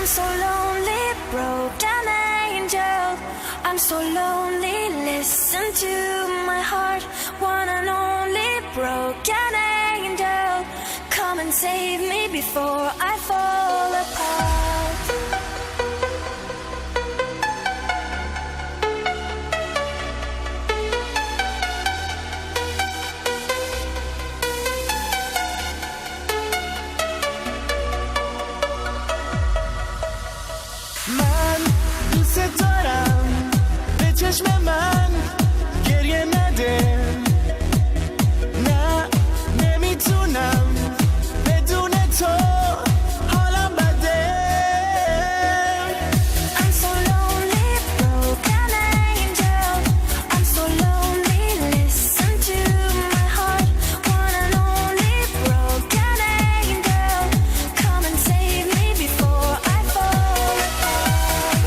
I'm so lonely, broken angel. I'm so lonely, listen to my heart. One and only broken angel. Come and save me before I fall apart. من دوست دارم به چشم من گریه نده نه نمیتونم بدون تو حالم بده I'm so lonely, broken angel. I'm so lonely, listen to my heart. One and only broken angel. Come and save me before I fall apart.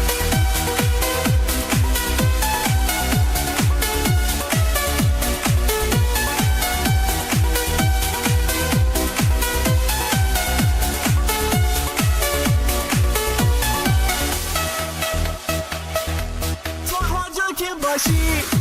تو هر جا که باشی